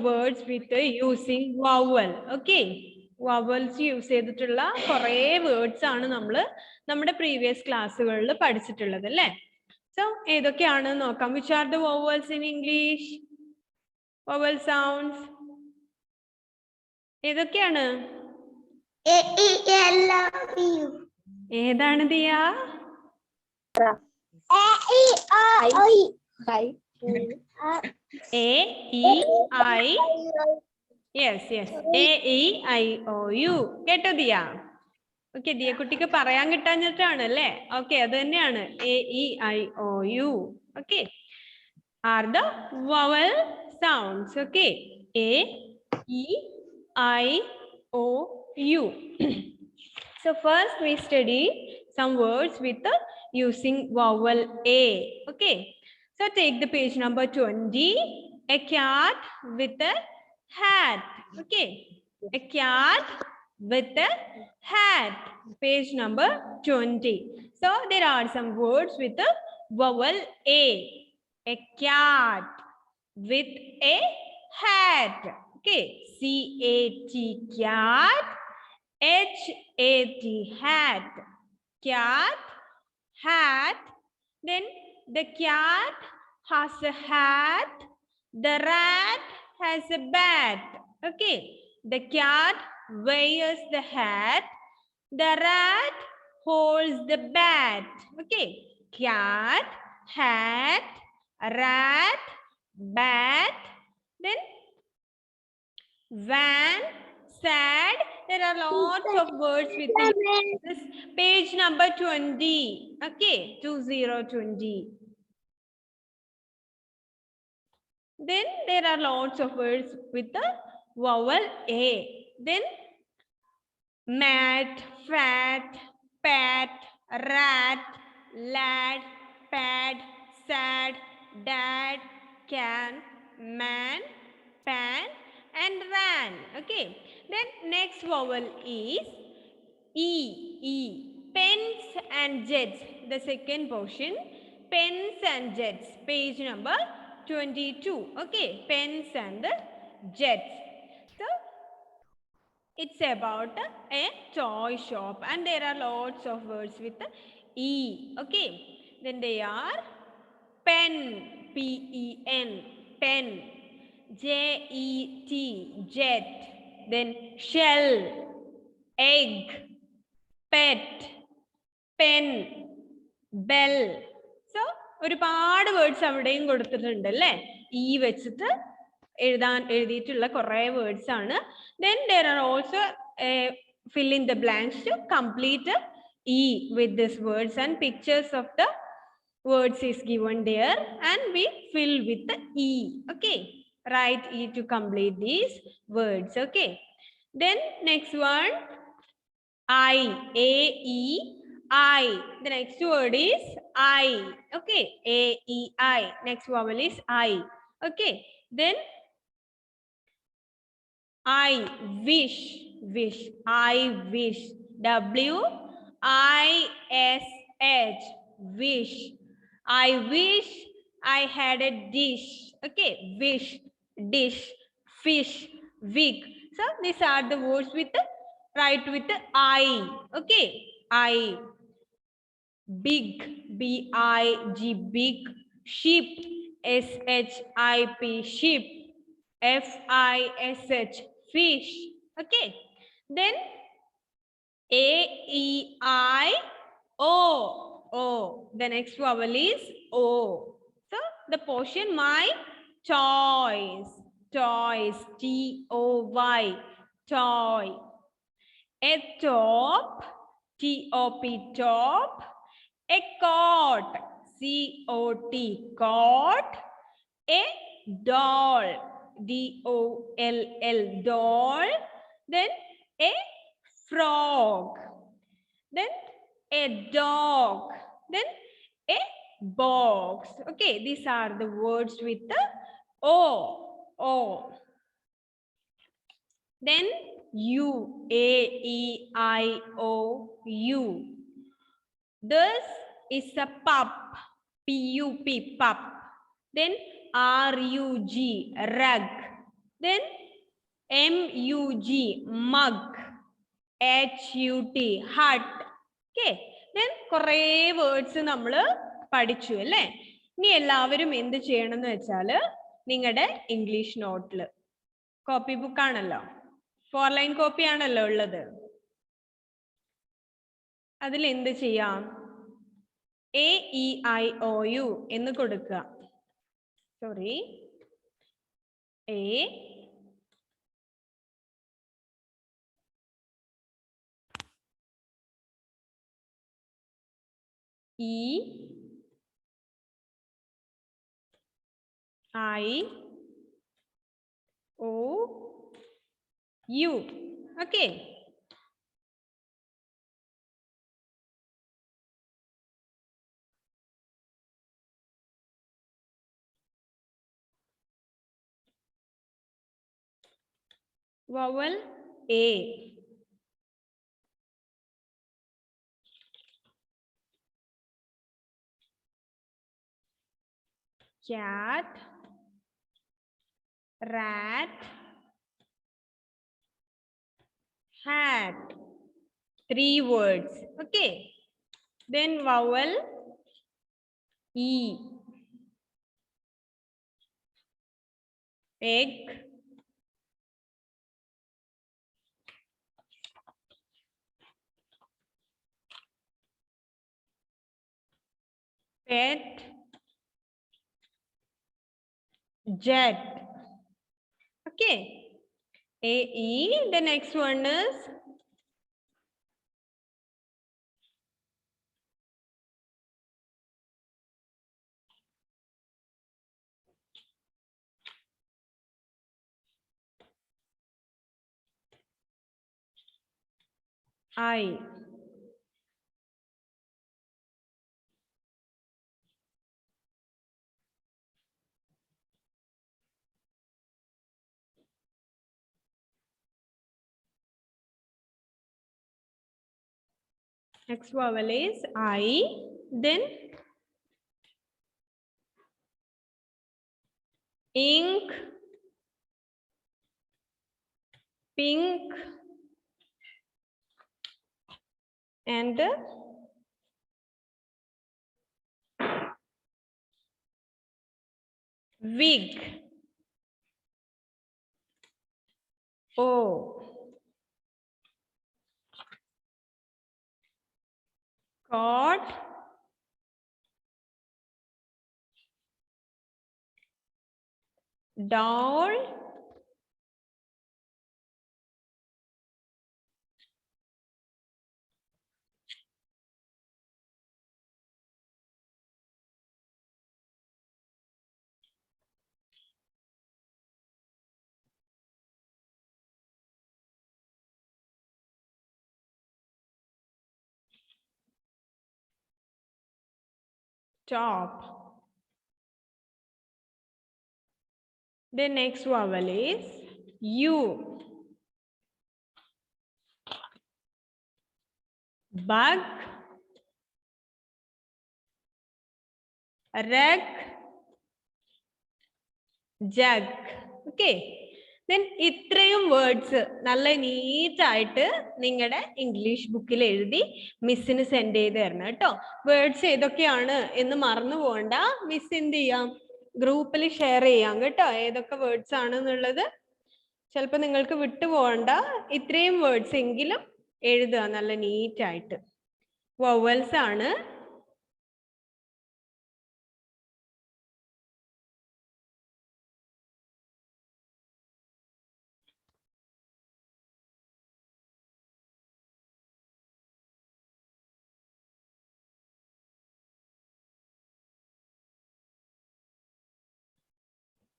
words with using vowel. Okay. Vowels use ചെയ്തിട്ടുള്ള കുറേ words ആണ് നമ്മൾ നമ്മുടെ പ്രീവിയസ് ക്ലാസ്സുകളിൽ പഠിച്ചിട്ടുള്ളത് അല്ലേ? സോ ഏതൊക്കെയാണ് നോക്കാം. Which are the vowels in English? Vowel sounds. ഏതൊക്കെയാണ്? A, E, L, U. ഏതാണ് Diya? A, E, I. A, E, I. Yes, yes. A, E, I, O, U. കേട്ടോ ദിയ? ഓക്കെ, ദിയ കുട്ടിക്ക് പറയാൻ കിട്ടാഞ്ഞിട്ടാണ് അല്ലേ? ഓക്കെ, അത് തന്നെയാണ്. A, E, I, O, U. Okay. Are the vowel sounds. Okay. A, E, I, O, U. So first we study some words with using vowel A. Okay. So take the page number 20. A cat with a hat. Okay. A cat with a hat. Page number 20. So there are some words with the vowel A. A cat with a hat. Okay. C-A-T, cat. H-A-T, hat. Cat, hat. Then the cat has a hat. The rat has a bat. Okay. The cat wears the hat. The rat holds the bat. Okay. Cat, hat, rat, bat. Then van, sad. There are lots of words with this. Page number 20. Okay, 2020. Then there are lots of words with the vowel A. Then mat, fat, pat, rat, lad, pad, sad, dad, can, man, pan, and ran. Okay. Then next vowel is E. E. Pens and jets. The second portion. Pens and jets. Page number 22. Okay. Pens and jets. So it's about a toy shop and there are lots of words with E. Okay. Then they are pen. P-E-N. Pen. J-E-T, jet. Then shell, egg, pet, pen, bell. So, ഒരുപാട് words അവിടെയും കൊടുത്തിട്ടുണ്ട് അല്ലേ? ഈ വെച്ചിട്ട് എഴുതിയിട്ടുള്ള കുറേ words ആണ്. Then there are also fill in the blanks to complete E with these words and pictures of the words is given there and we fill with the E. Okay. Write E to complete these words. Okay. Then next one, I. A-E, I. The next word is I. Okay. A-E-I. Next vowel is I. Okay. Then I. Wish. Wish. I wish. W-I-S-H. Wish. I wish I had a dish. Okay. Wish. Dish, fish, wig. So these are the words with write with I. Okay. I. Big, B-I-G, big. Sheep, S-H-I-P, sheep. F-I-S-H, fish. Okay. Then A-E-I-O. O. The next vowel is O. So the portion my toys. Toys. T-O-Y. Toy. A top. T-O-P. Top. A cot. C-O-T. Cot. A doll. D-O-L-L. Doll. Then a frog. Then a dog. Then a box. Okay, these are the words with the O. O. Then U. A-E-I-O. U. This is a pup. P-U-P. Pup. Then R-U-G. Rug. Then MUG, mug. HUT, hut. Okay. Then കുറേ words നമ്മൾ പഠിച്ചു അല്ലേ? ഇനി എല്ലാവരും എന്ത് ചെയ്യണം എന്ന് വെച്ചാൽ നിങ്ങളുടെ ഇംഗ്ലീഷ് നോട്ടിൽ കോപ്പി ബുക്ക് ആണല്ലോ, 4 ലൈൻ കോപ്പി ആണല്ലോ ഉള്ളത്, അതിൽ എന്ത് ചെയ്യാം? AEIOU എന്ന് കൊടുക്കുക. Sorry, A E I O U. Okay. Vowel A. Cat, rat, hat. 3 words. Okay. Then vowel E. Egg, pet, jet. Okay. AE. The next one is I. Next vowel is I. Then ink, pink, and wig. O. Cot, doll, top. The next vowel is U. Bug, rug, jug. Okay. Then ഇത്രയും words നല്ല NEET ആയിട്ട് നിങ്ങളുടെ English ബുക്കിൽ എഴുതി മിസ്സിന് send ചെയ്ത് തരണം കേട്ടോ. വേർഡ്സ് ഏതൊക്കെയാണ് എന്ന് മറന്നു പോകണ്ട. മിസ് എന്ത് ചെയ്യാം, ഗ്രൂപ്പിൽ ഷെയർ ചെയ്യാം കേട്ടോ, ഏതൊക്കെ വേർഡ്സ് ആണെന്നുള്ളത്. ചിലപ്പോൾ നിങ്ങൾക്ക് വിട്ടുപോകണ്ട, ഇത്രയും വേർഡ്സ് എങ്കിലും എഴുതുക നല്ല നീറ്റ് ആയിട്ട്. വവൽസ് ആണ്.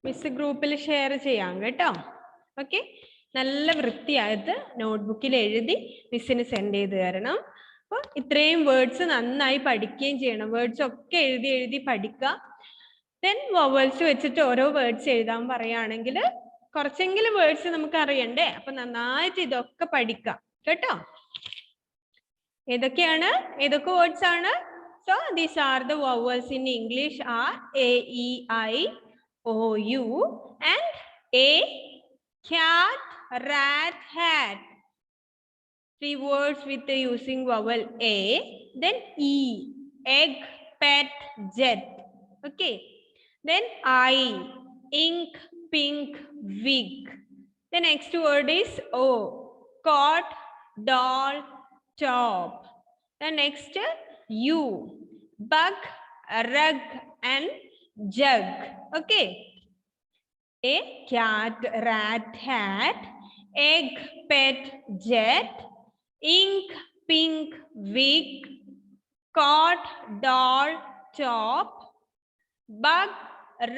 മിസ് ഗ്രൂപ്പിൽ ഷെയർ ചെയ്യാം കേട്ടോ. ഓക്കെ, നല്ല വൃത്തിയായിട്ട് നോട്ട്ബുക്കിൽ എഴുതി മിസ്സിന് സെൻഡ് ചെയ്ത് തരണം. അപ്പോൾ ഇത്രയും വേർഡ്സ് നന്നായി പഠിക്കുകയും ചെയ്യണം. വേർഡ്സ് ഒക്കെ എഴുതി എഴുതി പഠിക്കുക. ദെൻ വവൽസ് വെച്ചിട്ട് ഓരോ വേർഡ്സ് എഴുതാൻ പറയുകയാണെങ്കിൽ കുറച്ചെങ്കിലും വേർഡ്സ് നമുക്ക് അറിയണ്ടേ, അപ്പൊ നന്നായിട്ട് ഇതൊക്കെ പഠിക്കാം കേട്ടോ. ഏതൊക്കെയാണ്, ഏതൊക്കെ വേർഡ്സ് ആണ്? So these are the vowels in English R A, E, I, O, U and A, cat, rat, hat. 3 words with the using vowel A. Then E. Egg, pet, jet. Okay. Then I. Ink, pink, wig. The next word is O. Cot, doll, top. The next U. Bug, rug, and jug. Okay. A. Cat, rat, hat. Egg, pet, jet. Ink, pink, wig. Cot, doll, top. Bug,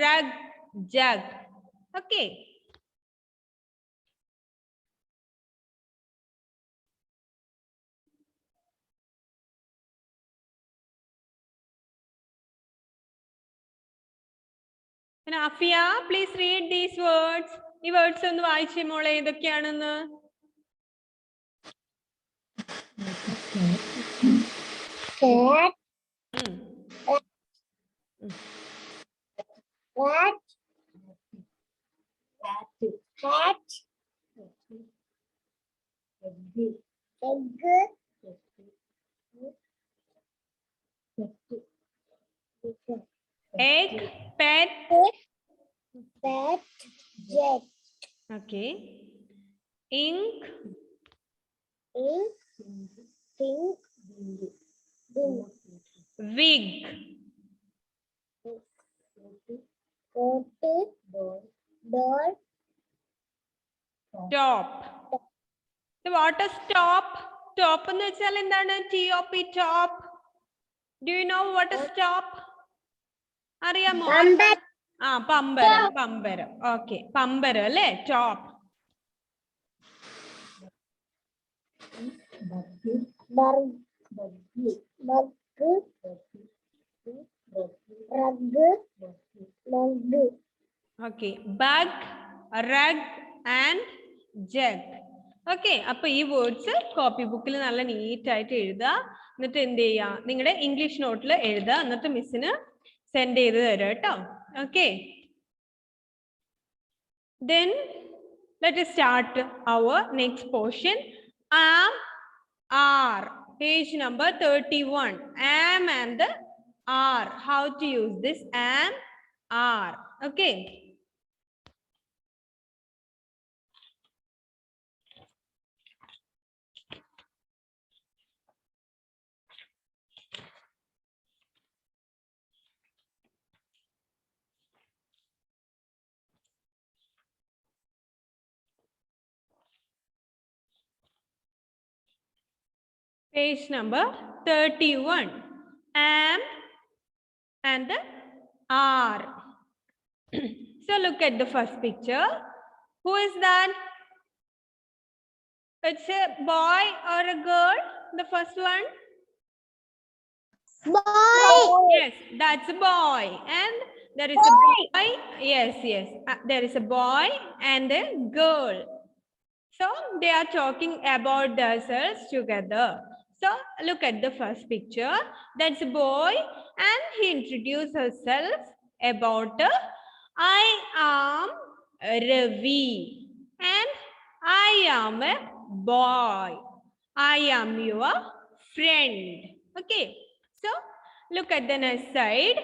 rug, jug. Okay. And Afia, please read these words. ഈ words ഒന്ന് വായിച്ചേ മോളെ ഏതൊക്കെയാണെന്ന്. Cat, ഉം. rat, hat, egg, Egg, pet. pet, jet, Okay. Ink, ink, pink, wig. coat, doll, Top. So what is top? Top എന്ന് വെച്ചാൽ എന്താണ്? T-O-P, top. Do you know what is top? അറിയാമോ? പമ്പരം. ആ പമ്പരം, പമ്പരം. ഓക്കെ, പമ്പരം അല്ലേ top. Okay, bug, rug and jug. Okay, അപ്പൊ ഈ വേർഡ്സ് കോപ്പി ബുക്കിൽ നല്ല നീറ്റ് ആയിട്ട് എഴുതുക. എന്നിട്ട് എന്ത് ചെയ്യുക, നിങ്ങളുടെ ഇംഗ്ലീഷ് നോട്ടിൽ എഴുതുക. എന്നിട്ട് മിസ്സിന് സെൻഡ് ചെയ്ത് തരാം കേട്ടോ. Okay, then let us start our next portion. Am, are. Page number 31. Am and the are. How to use this am, are. Okay. Page number 31. Am and the are. So look at the first picture. Who is that? It's a boy or a girl? The first one? Boy. Yes, that's a boy. And there is a boy. Yes, yes. There is a boy and a girl. So they are talking about themselves together. So look at the first picture. That's a boy and he introduced himself about I am Ravi and I am a boy. I am your friend. Okay. So look at the next side.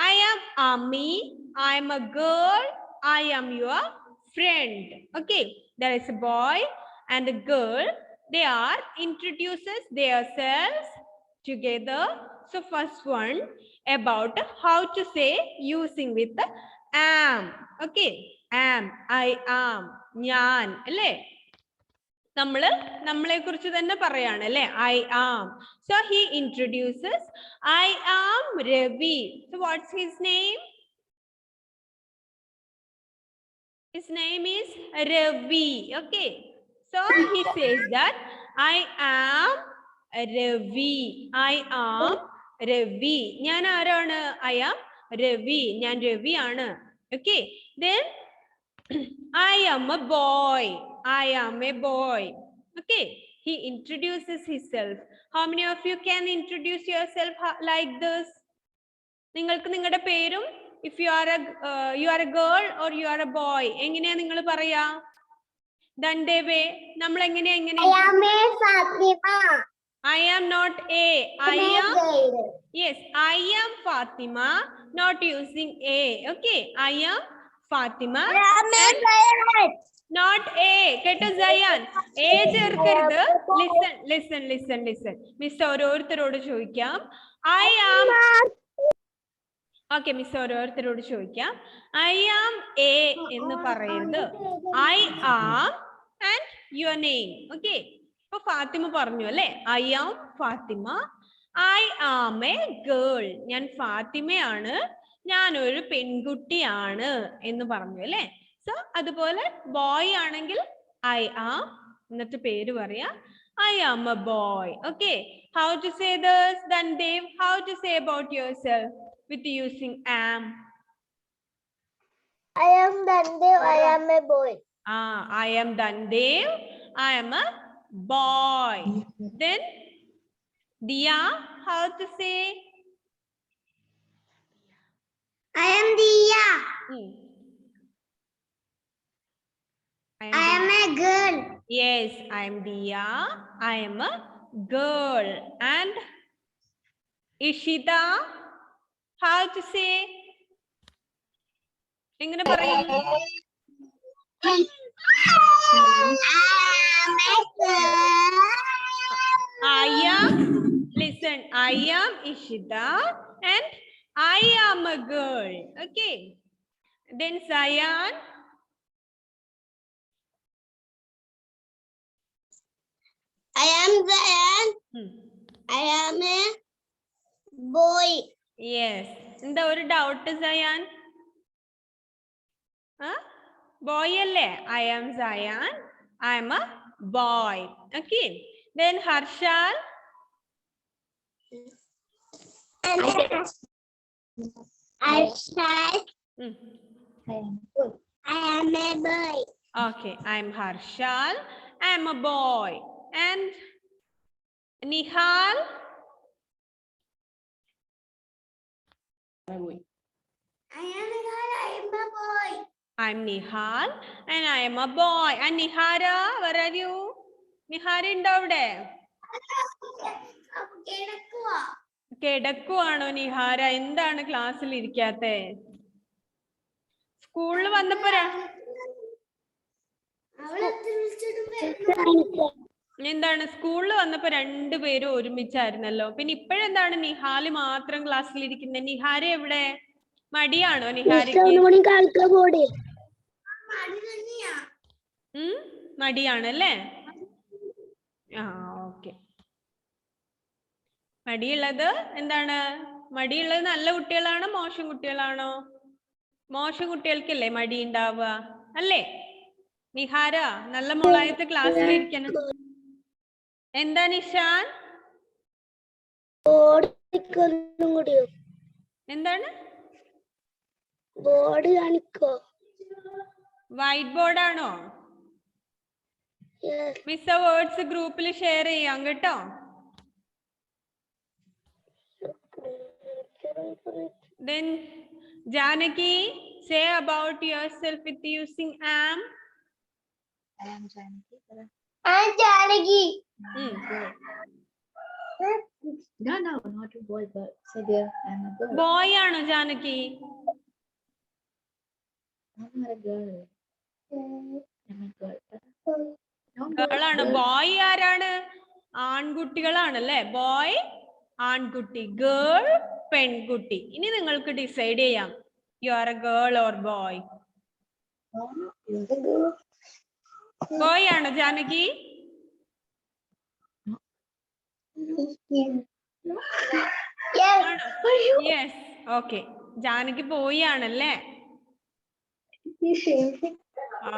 I am Ami. I am a girl. I am your friend. Okay. There is a boy and a girl. They are introduces themselves together. So first one about how to say using with the am. Okay. Am. I am. Nyan. അല്ലേ? നമ്മളെ കുറിച്ച് തന്നെ പറയാണ് അല്ലേ? I am. So he introduces I am Ravi. So what's his name? His name is Ravi. Okay. So he says that I am Ravi. I am Ravi. ഞാൻ ആരാണ്? I am Ravi. ഞാൻ രവി ആണ്. Okay. Then I am a boy. I am a boy. Okay. He introduces himself. How many of you can introduce yourself like this? നിങ്ങൾക്ക് നിങ്ങളുടെ പേരും if you are a girl or you are a boy എങ്ങനെയാ നിങ്ങൾ പറയാ? Dandeve. നമ്മൾ എങ്ങനെ I am a Fatima. I am not a. I am. Yes, I am Fatima. Not using a. Okay. I am Fatima. Not a. Get a Zayan. A ചേർക്കരുത്. Listen. Miss ഓരോരുത്തരോട് ചോദിക്കാം. I am. Okay, Miss ഓരോരുത്തരോട് ചോദിക്കാം. I am a എന്ന് പറയരുത്. I am and your name. Okay. ഇപ്പൊ ഫാത്തിമ പറഞ്ഞു അല്ലേ? I am Fathima. I am a girl. ഞാൻ ഫാത്തിമയാണ്. ഞാൻ ഒരു പെൺകുട്ടിയാണ് എന്ന് പറഞ്ഞു അല്ലേ? സോ അതുപോലെ ബോയ് ആണെങ്കിൽ I am എന്നിട്ട് പേര് പറയാ. I am a boy. Okay. How to say this? Then Dev, how to say about yourself with using am? I am Dandev. I am a boy. I am Dandev. I am a boy. Then Dia, how to say? I am Dia. I am a girl. Yes, I am Dia. I am a girl. And Ishita, how to say? എങ്ങനെ പറയും? I am, listen, I am Ishita and I am a girl. Okay. Then Zayan. I am Zayan. I am a boy. Yes. എന്താ ഒരു doubt Zayan? Boy അല്ലേ? I am Zayan. I am a boy. Okay. Then Harshal. Harshal. I am a boy. Okay. I am Harshal. I am a boy. And Nihal. I am Nihal. I am a boy. I'm Nihal and I am a boy. And Nihara, where are you? Nihara ഉണ്ടോ അവിടെ? കിടക്കുവാണോ നിഹാര? എന്താണ് ക്ലാസ്സിൽ ഇരിക്കാത്തെ? സ്കൂളിൽ വന്നപ്പോ എന്താണ് സ്കൂളിൽ വന്നപ്പോ രണ്ടുപേരും ഒരുമിച്ചായിരുന്നല്ലോ. പിന്നെ ഇപ്പോഴെന്താണ് നിഹാല് മാത്രം ക്ലാസ്സിൽ ഇരിക്കുന്നത്? നിഹാര എവിടെ? മടിയാണോ നിഹാരക്ക്? മടിയാണല്ലേ? ഓക്കെ. മടിയുള്ളത് എന്താണ്? മടിയുള്ളത് നല്ല കുട്ടികളാണോ മോശം കുട്ടികളാണോ? മോശം കുട്ടികൾക്കല്ലേ മടി ഉണ്ടാവുക അല്ലേ? നിഹാര നല്ല മോളായിട്ട് ക്ലാസ്സിൽ ഇരിക്കണം. എന്താ നിഷാൻ? എന്താണ്? ബോർഡ് കാണിക്കോ? വൈറ്റ് ബോർഡ് ആണോ? മിസ് വേർഡ്സ് ഗ്രൂപ്പിൽ ഷെയർ ചെയ്യാം കേട്ടോ. Then Janaki, say about yourself with using am. I am Janaki. I am Janaki. No, not a boy, but say there I am a girl. Boy ആണോ Janaki? I'm a girl. I'm a girl. Girl ആണ്. Boy ആരാണ്? ആൺകുട്ടികളാണല്ലേ? Boy ആൺകുട്ടി, girl പെൺകുട്ടി. ഇനി നിങ്ങൾക്ക് decide ചെയ്യാം you are a girl or boy. Boy ആണോ Janaki? Yes. Okay, Janaki boy ആണല്ലേ?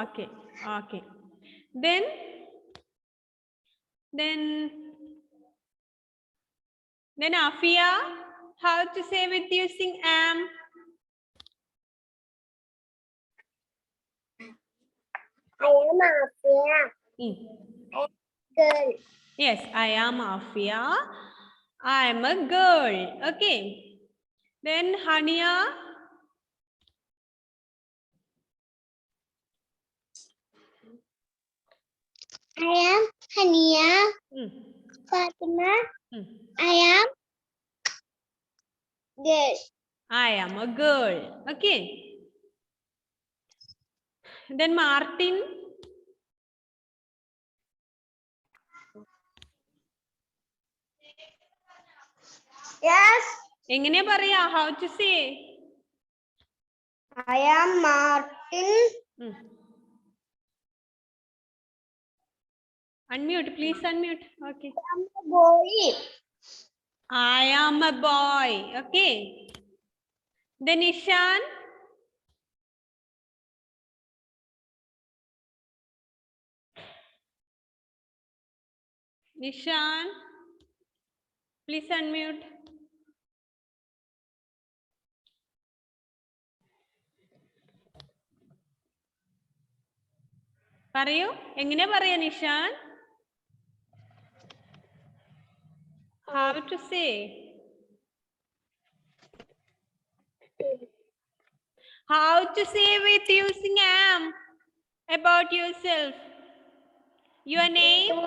Okay. Then Afia, how to say with using am? I am Afia. Girl. Yes, I am Afia. I am a girl. Okay. Then Hania. I am Hania ഉം, Fatima. ഉം. I am girl. I am a girl. Okay. Then Martin. Yes, എങ്ങനെയാ പറയാ? How to say? I am Martin. ഉം. Unmute, please unmute. Okay. I am a boy. I am a boy. Okay. Then Ishan. Nishan, please unmute. പറയൂ എങ്ങനെ പറയാ Nishan? How to say? How to say with using am about yourself? Your name?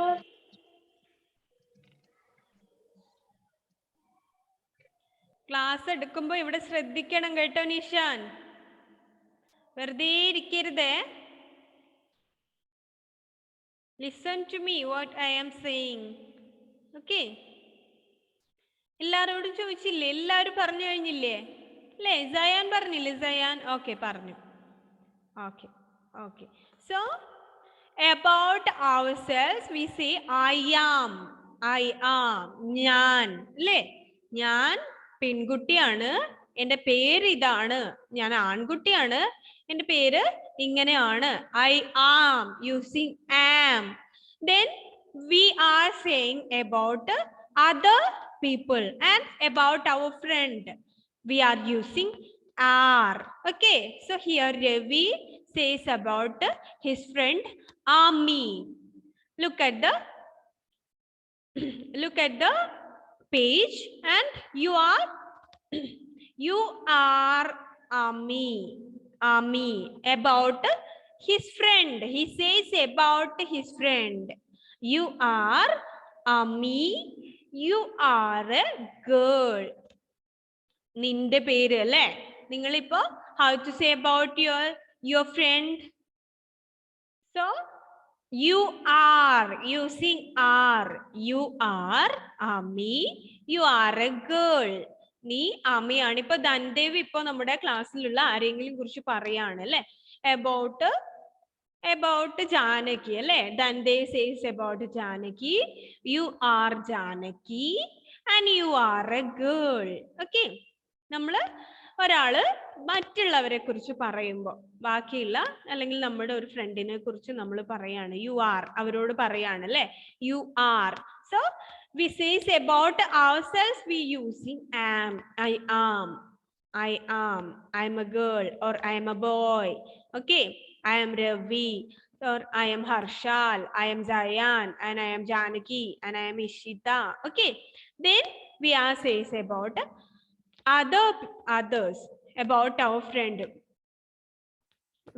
Class എടുക്കുമ്പോൾ ഇവിടെ ശ്രദ്ധിക്കണം കേട്ടോ നിഷാൻ. വെറുതെ ഇരിക്കരുതേ. Listen to me what I am saying. Okay? എല്ലാരോടും ചോദിച്ചില്ലേ? എല്ലാവരും പറഞ്ഞു കഴിഞ്ഞില്ലേ? അല്ലേ? സയാൻ പറഞ്ഞില്ലേ? സയാൻ ഓക്കെ പറഞ്ഞു. Okay okay. So about ourselves we say I am. I am. ഞാൻ അല്ലേ? ഞാൻ പെൺകുട്ടിയാണ്, എൻ്റെ പേര് ഇതാണ്. ഞാൻ ആൺകുട്ടിയാണ്, എൻ്റെ പേര് ഇങ്ങനെയാണ്. I am using am. Then we are saying about other people and about our friend. We are using are. Okay, so here Ravi says about his friend Ami. Look at the page and you are Ami. Ami about his friend. He says about his friend. You are Ami. You are a girl. നിന്റെ പേര് അല്ലേ? നിങ്ങളിപ്പോ how to say about your friend? So you are using are. You are Ami. You are a girl. നീ അമ്മയാണ്. ഇപ്പൊ ധൻദേവ് ഇപ്പൊ നമ്മുടെ ക്ലാസ്സിലുള്ള ആരെങ്കിലും കുറിച്ച് പറയാണ് അല്ലെ? about Janaki അല്ലെ? ധൻദേവ് says about Janaki. You are Janaki and you are a girl. Okay. നമ്മള് ഒരാള് മറ്റുള്ളവരെ കുറിച്ച് പറയുമ്പോൾ ബാക്കിയുള്ള അല്ലെങ്കിൽ നമ്മുടെ ഒരു ഫ്രണ്ടിനെ കുറിച്ച് നമ്മൾ പറയാണ്. യു ആർ അവരോട് പറയാണ് അല്ലെ? You are. So we says about ourselves we using am. I am. I am. I am a girl or I am a boy. Okay. I am Ravi or I am Harshal. I am Zayan and I am Janaki and I am Ishita. Okay. Then we are says about others about our friend.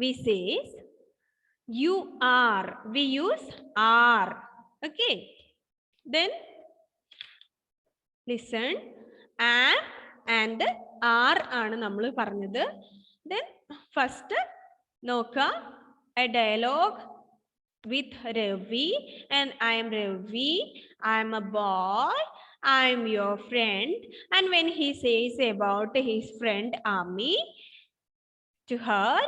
We says you are. We use are. Okay. Then listen. Am and are ആണ് നമ്മൾ പറഞ്ഞത്. Then first നോക്ക a dialogue with Ravi and I am Ravi. I am a boy. I am your friend. And when he says about his friend Ami, to her,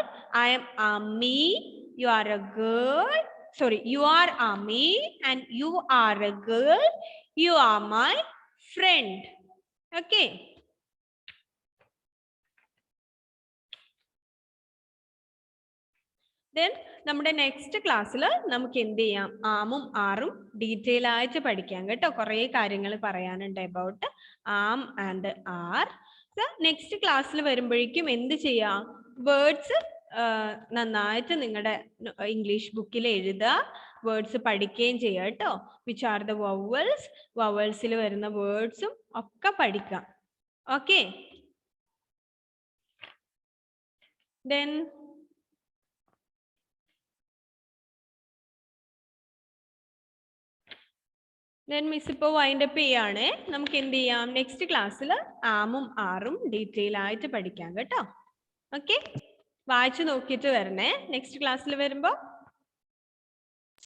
I am Ami. You are a girl. Sorry, you are Ami and you are a girl. You are my friend. Okay. Then നമ്മുടെ next ക്ലാസ്സിൽ നമുക്ക് എന്ത് ചെയ്യാം? ആമും ആറും detail ആയിട്ട് പഠിക്കാം കേട്ടോ. കുറേ കാര്യങ്ങൾ പറയാനുണ്ട് about am and are. Next ക്ലാസ്സിൽ വരുമ്പോഴേക്കും എന്ത് ചെയ്യാം? വേർഡ്സ് നന്നായിട്ട് നിങ്ങളുടെ ഇംഗ്ലീഷ് ബുക്കിൽ എഴുതുക, വേർഡ്സ് പഠിക്കുകയും ചെയ്യുക കേട്ടോ. വിച്ച് ആർ ദ വവൽസ്, വവൽസിൽ വരുന്ന വേർഡ്സും ഒക്കെ പഠിക്കാം. ഓക്കെ. Then ദെൻ മിസ് ഇപ്പോൾ വൈൻഡ് അപ്പ് ചെയ്യാണ്. നമുക്ക് എന്ത് ചെയ്യാം, നെക്സ്റ്റ് ക്ലാസ്സിൽ ആമും ആറും ഡീറ്റെയിൽ ആയിട്ട് പഠിക്കാം കേട്ടോ. ഓക്കെ, വായിച്ചു നോക്കിയിട്ട് വരണേ നെക്സ്റ്റ് ക്ലാസ്സിൽ വരുമ്പോൾ.